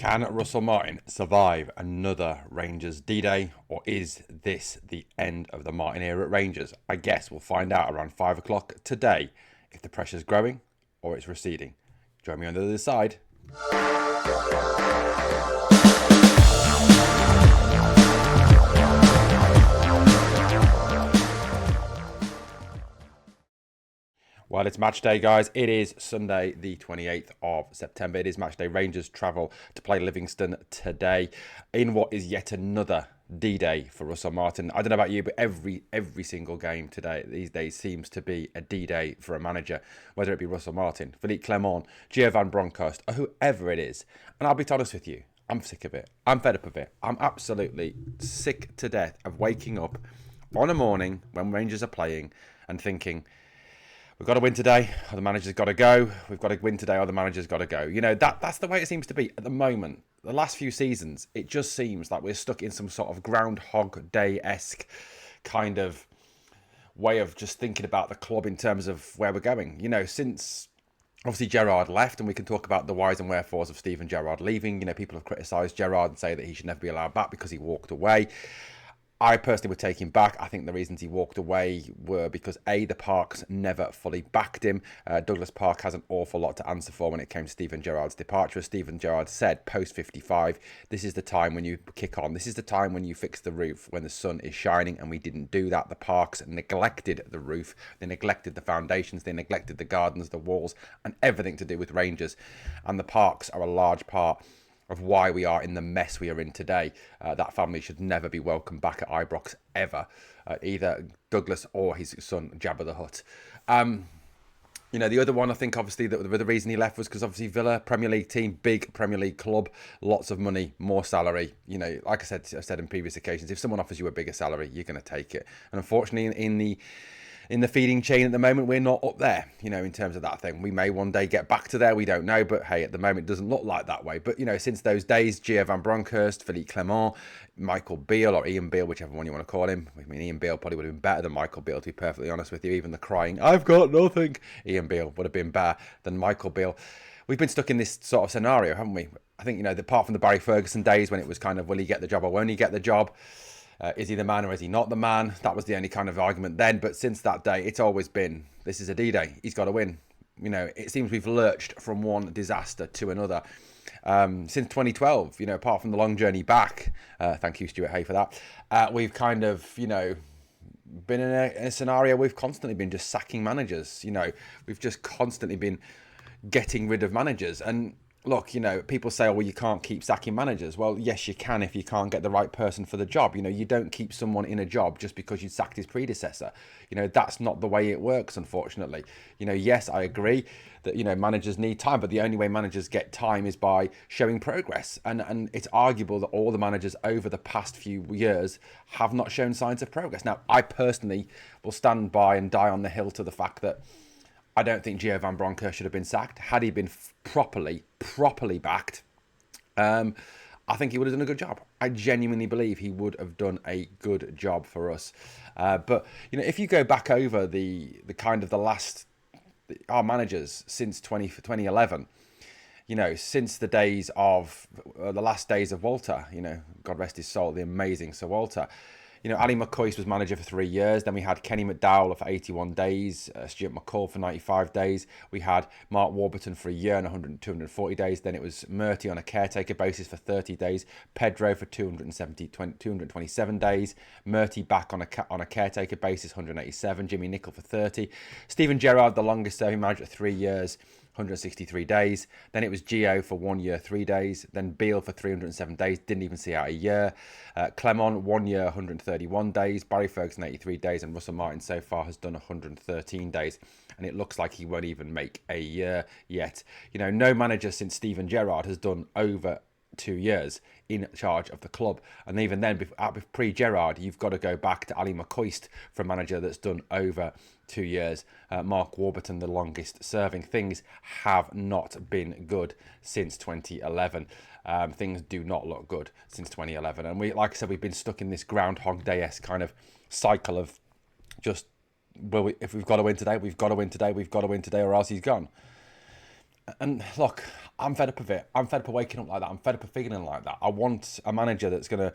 Can Russell Martin survive another Rangers D-Day, or is this the end of the Martin era at Rangers? I guess we'll find out around 5 o'clock today if the pressure's growing or it's receding. Join me on the other side. Well, it's match day, guys. It is Sunday, the 28th of September. It is match day. Rangers travel to play Livingston today in what is yet another D-Day for Russell Martin. I don't know about you, but every single game today, these days, seems to be a D-Day for a manager, whether it be Russell Martin, Philippe Clement, Gio Van Bronckhorst, or whoever it is. And I'll be honest with you, I'm sick of it. I'm fed up of it. I'm absolutely sick to death of waking up on a morning when Rangers are playing and thinking, we've got to win today, or the manager's got to go. We've got to win today, or the manager's got to go. You know, that's the way it seems to be at the moment. The last few seasons, it just seems like we're stuck in some sort of Groundhog Day-esque kind of way of just thinking about the club in terms of where we're going. You know, since obviously Gerrard left, and we can talk about the whys and wherefores of Steven Gerrard leaving. You know, people have criticised Gerrard and say that he should never be allowed back because he walked away. I personally would take him back. I think the reasons he walked away were because A, the Parks never fully backed him. Douglas Park has an awful lot to answer for when it came to Steven Gerrard's departure. As Steven Gerrard said, post 55, this is the time when you kick on. This is the time when you fix the roof, when the sun is shining, and we didn't do that. The Parks neglected the roof. They neglected the foundations. They neglected the gardens, the walls, and everything to do with Rangers. And the Parks are a large part of why we are in the mess we are in today. That family should never be welcome back at Ibrox ever, either Douglas or his son Jabba the Hutt. You know, the other one, I think obviously that the reason he left was because obviously Villa, Premier League team, big Premier League club, lots of money, more salary. You know, like I've said in previous occasions, if someone offers you a bigger salary, you're going to take it. And unfortunately, in the feeding chain at the moment, we're not up there, you know, in terms of that thing. We may one day get back to there, we don't know, but hey, at the moment it doesn't look like that way. But, you know, since those days, Gio Van Bronckhorst, Philippe Clement, Michael Beale, or Ian Beale, whichever one you want to call him. I mean, Ian Beale probably would have been better than Michael Beale, to be perfectly honest with you. Even the crying, I've got nothing, Ian Beale would have been better than Michael Beale. We've been stuck in this sort of scenario, haven't we? I think, you know, apart from the Barry Ferguson days when it was kind of, will he get the job or won't he get the job? Is he the man or is he not the man? That was the only kind of argument then. But since that day, it's always been, this is a D-Day. He's got to win. You know, it seems we've lurched from one disaster to another. Since 2012, you know, apart from the long journey back, thank you, Stuart Hay, for that, we've kind of, you know, been in a scenario we've constantly been just sacking managers. You know, we've just constantly been getting rid of managers. And look, you know, people say, oh, well, you can't keep sacking managers. Well, yes, you can if you can't get the right person for the job. You know, you don't keep someone in a job just because you sacked his predecessor. You know, that's not the way it works, unfortunately. You know, yes, I agree that, you know, managers need time, but the only way managers get time is by showing progress. And it's arguable that all the managers over the past few years have not shown signs of progress. Now, I personally will stand by and die on the hill to the fact that I don't think Gio Van Bronckhorst should have been sacked. Had he been properly backed, I think he would have done a good job. I genuinely believe he would have done a good job for us. But, you know, if you go back over the kind of the last, our managers since 2011, you know, since the days of, the last days of Walter, you know, God rest his soul, the amazing Sir Walter. You know, Ali McCoist was manager for 3 years. Then we had Kenny McDowell for 81 days, Stuart McCall for 95 days. We had Mark Warburton for a year and 240 days. Then it was Murty on a caretaker basis for 30 days. Pedro for 227 days. Murty back on a caretaker basis, 187. Jimmy Nicholl for 30. Steven Gerrard, the longest serving manager, 3 years. 163 days. Then it was Gio for 1 year, 3 days. Then Beale for 307 days. Didn't even see out a year. Clement, 1 year, 131 days. Barry Ferguson, 83 days. And Russell Martin so far has done 113 days. And it looks like he won't even make a year yet. You know, no manager since Steven Gerrard has done over 2 years in charge of the club. And even then, pre-Gerrard, you've got to go back to Ali McCoist for a manager that's done over 2 years. Mark Warburton, the longest serving. Things have not been good since 2011. Things do not look good since 2011. And we, like I said, we've been stuck in this Groundhog Day-esque kind of cycle of just, well, if we've got to win today, we've got to win today, we've got to win today, or else he's gone. And look, I'm fed up of it. I'm fed up of waking up like that. I'm fed up of feeling like that. I want a manager that's going to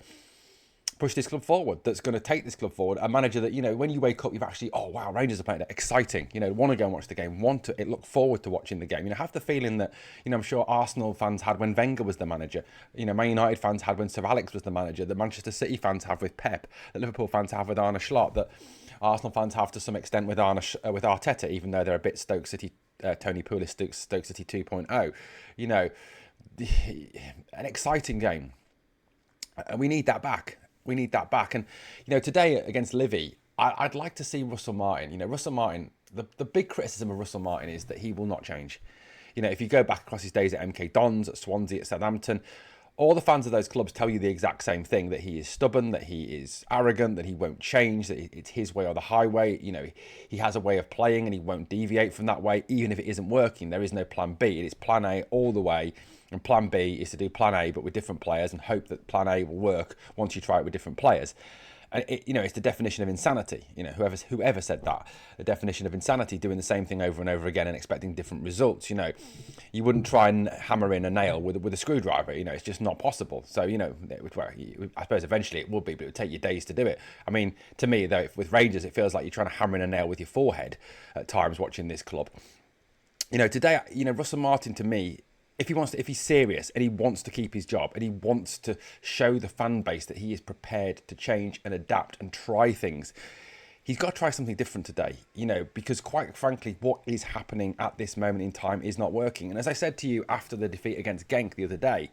push this club forward, that's going to take this club forward. A manager that, when you wake up, you've actually, oh, wow, Rangers are playing it. Exciting. Want to go and watch the game, look forward to watching the game. Have the feeling that, I'm sure Arsenal fans had when Wenger was the manager. Man United fans had when Sir Alex was the manager, that Manchester City fans have with Pep, that Liverpool fans have with Arne Slot, that Arsenal fans have to some extent with with Arteta, even though they're a bit Stoke City, Tony Pulis, Stoke City 2.0. An exciting game. And we need that back. We need that back. And, today against Livy, I'd like to see Russell Martin. Russell Martin, the big criticism of Russell Martin is that he will not change. If you go back across his days at MK Dons, at Swansea, at Southampton, all the fans of those clubs tell you the exact same thing, that he is stubborn, that he is arrogant, that he won't change, that it's his way or the highway. He has a way of playing and he won't deviate from that way, even if it isn't working. There is no plan B. It is plan A all the way. And plan B is to do plan A, but with different players, and hope that plan A will work once you try it with different players. And it's the definition of insanity. Whoever said that, the definition of insanity, doing the same thing over and over again and expecting different results. You wouldn't try and hammer in a nail with a screwdriver. It's just not possible. So I suppose eventually it would be, but it would take you days to do it. I mean, to me though, with Rangers, it feels like you're trying to hammer in a nail with your forehead at times watching this club. Today, Russell Martin, to me, if he's serious and he wants to keep his job and he wants to show the fan base that he is prepared to change and adapt and try things, he's got to try something different today, because quite frankly, what is happening at this moment in time is not working. And as I said to you after the defeat against Genk the other day,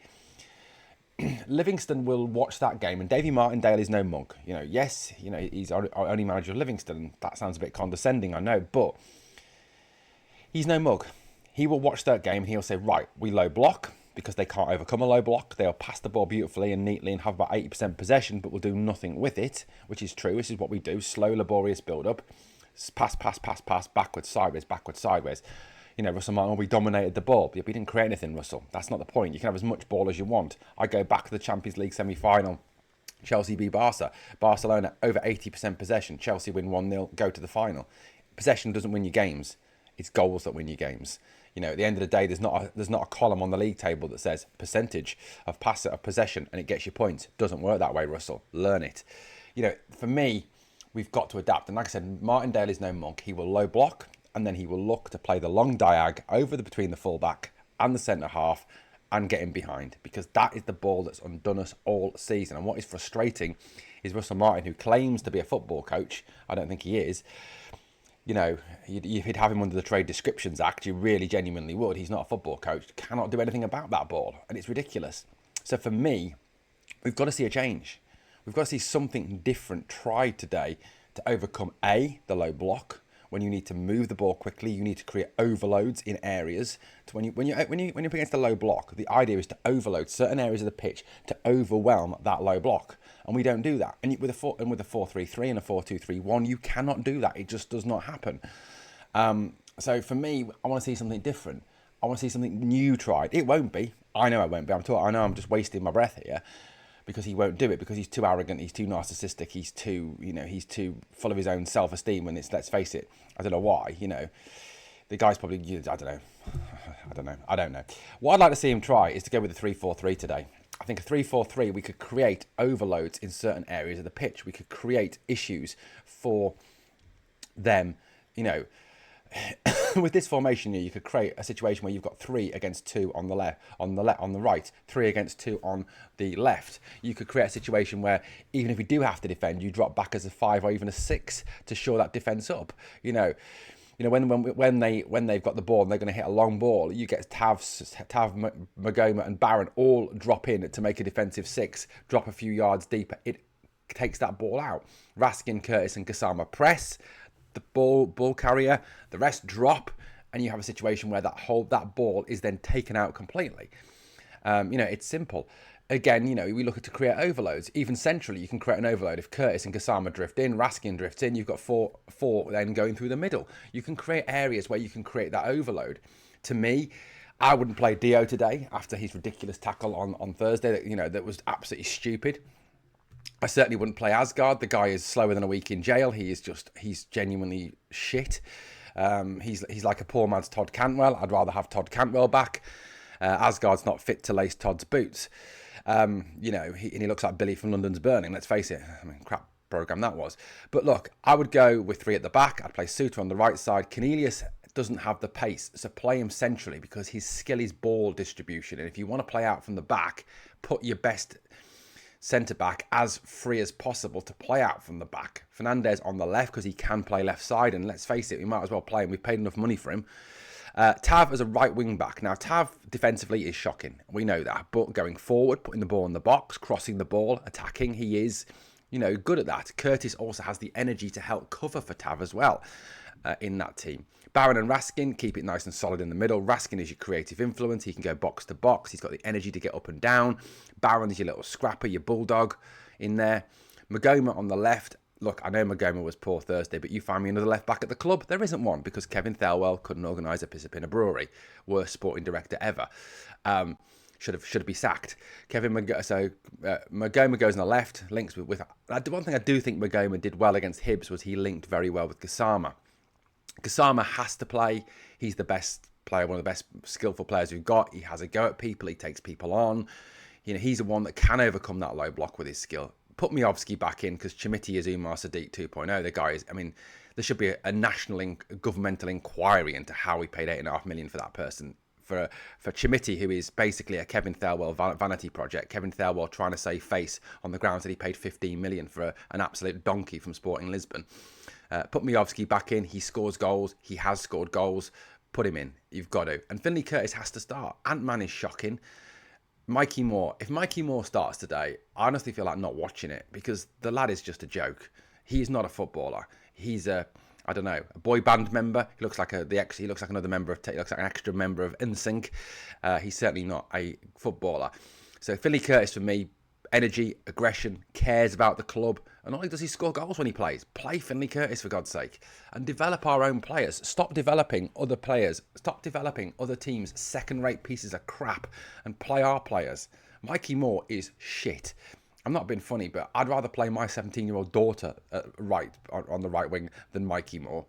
Livingston will watch that game, and Davy Martindale is no mug. Yes, he's our only manager of Livingston. That sounds a bit condescending, I know, but he's no mug. He will watch that game and he'll say, right, we low block, because they can't overcome a low block. They'll pass the ball beautifully and neatly and have about 80% possession, but we'll do nothing with it, which is true. This is what we do. Slow, laborious build-up. Pass, backwards, sideways. Russell Martin, we dominated the ball. But we didn't create anything, Russell. That's not the point. You can have as much ball as you want. I go back to the Champions League semi-final. Chelsea beat Barca. Barcelona, over 80% possession. Chelsea win 1-0, go to the final. Possession doesn't win you games. It's goals that win you games. At the end of the day, there's not a column on the league table that says percentage of possession and it gets you points. Doesn't work that way, Russell. Learn it. For me, we've got to adapt. And like I said, Martindale is no monk. He will low block and then he will look to play the long diag between the fullback and the centre half and get him behind, because that is the ball that's undone us all season. And what is frustrating is Russell Martin, who claims to be a football coach. I don't think he is. You'd have him under the Trade Descriptions Act. You really genuinely would. He's not a football coach. Cannot do anything about that ball. And it's ridiculous. So for me, we've got to see a change. We've got to see something different tried today to overcome the low block. When you need to move the ball quickly, you need to create overloads in areas. To when you're up against a low block, the idea is to overload certain areas of the pitch to overwhelm that low block. And we don't do that. And with a 4-3-3 and a 4-2-3-1, you cannot do that. It just does not happen. So for me, I want to see something different. I want to see something new tried. It won't be. I know it won't be. I know I'm just wasting my breath here, because he won't do it, because he's too arrogant, he's too narcissistic, he's too full of his own self-esteem. And let's face it, I don't know why. The guy's probably, I don't know. What I'd like to see him try is to go with the 3-4-3 today. I think a 3-4-3, we could create overloads in certain areas of the pitch. We could create issues for them. With this formation, you could create a situation where you've got 3 against 2 on the left, on the right, 3 against 2 on the left. You could create a situation where even if you do have to defend, you drop back as a 5 or even a 6 to shore that defence up. When they've got the ball and they're going to hit a long ball, you get Tav, Magoma and Barron all drop in to make a defensive 6, drop a few yards deeper. It takes that ball out. Raskin, Curtis and Gassama press the ball carrier, the rest drop, and you have a situation where that ball is then taken out completely. It's simple. Again, we look at to create overloads. Even centrally, you can create an overload. If Curtis and Gassama drift in, Raskin drifts in, you've got four then going through the middle. You can create areas where you can create that overload. To me, I wouldn't play Dio today after his ridiculous tackle on Thursday. That was absolutely stupid. I certainly wouldn't play Asgard. The guy is slower than a week in jail. He's genuinely shit. He's like a poor man's Todd Cantwell. I'd rather have Todd Cantwell back. Asgard's not fit to lace Todd's boots. He looks like Billy from London's Burning, let's face it. I mean, crap programme that was. But look, I would go with 3 at the back. I'd play Suter on the right side. Cornelius doesn't have the pace, so play him centrally because his skill is ball distribution. And if you want to play out from the back, put your best centre-back as free as possible to play out from the back. Fernandez on the left because he can play left side, and let's face it, we might as well play him. We've paid enough money for him. Tav as a right wing back. Now, Tav defensively is shocking. We know that. But going forward, putting the ball in the box, crossing the ball, attacking, he is, good at that. Curtis also has the energy to help cover for Tav as well in that team. Barron and Raskin, keep it nice and solid in the middle. Raskin is your creative influence. He can go box to box. He's got the energy to get up and down. Barron is your little scrapper, your bulldog in there. Magoma on the left. Look, I know Magoma was poor Thursday, but you find me another left back at the club. There isn't one because Kevin Thelwell couldn't organise a piss up in a brewery. Worst sporting director ever. Should be sacked. Magoma goes on the left, links with. One thing I do think Magoma did well against Hibs was he linked very well with Gassama. Gassama has to play. He's the best player, one of the best skillful players we've got. He has a go at people. He takes people on. He's the one that can overcome that low block with his skill. Put Miovski back in because Chimiti is Umar Sadiq 2.0. The guy is, there should be a national governmental inquiry into how we paid $8.5 million for that person. For Chimiti, who is basically a Kevin Thelwell vanity project. Kevin Thelwell trying to save face on the grounds that he paid $15 million for an absolute donkey from Sporting Lisbon. Put Miovski back in. He scores goals. He has scored goals. Put him in. You've got to. And Finley Curtis has to start. Ant-Man is shocking. Mikey Moore. If Mikey Moore starts today, I honestly feel like not watching it because the lad is just a joke. He's not a footballer. He's a boy band member. He looks like he looks like another member of. He looks like an extra member of NSYNC. He's certainly not a footballer. So Finley Curtis for me, energy, aggression, cares about the club, and not only does he score goals when he plays. Play Finley Curtis for God's sake, and develop our own players. Stop developing other players. Stop developing other teams' second-rate pieces of crap, and play our players. Mikey Moore is shit. I'm not being funny, but I'd rather play my 17-year-old daughter on the right wing than Mikey Moore.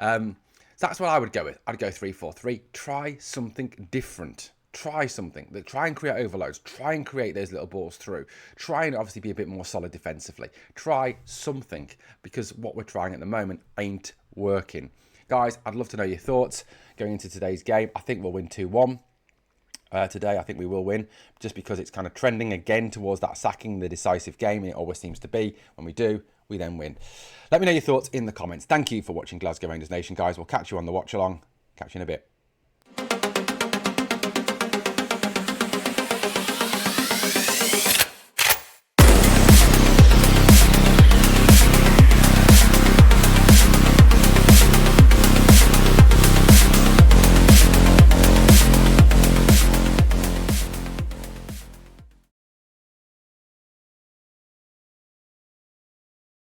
So that's what I would go with. I'd go 3-4-3. Try something different. Try something. Try and create overloads. Try and create those little balls through. Try and obviously be a bit more solid defensively. Try something because what we're trying at the moment ain't working. Guys, I'd love to know your thoughts going into today's game. I think we'll win 2-1. Today, I think we will win just because it's kind of trending again towards that sacking, the decisive game. And it always seems to be. When we do, we then win. Let me know your thoughts in the comments. Thank you for watching Glasgow Rangers Nation, guys. We'll catch you on the watch along. Catch you in a bit.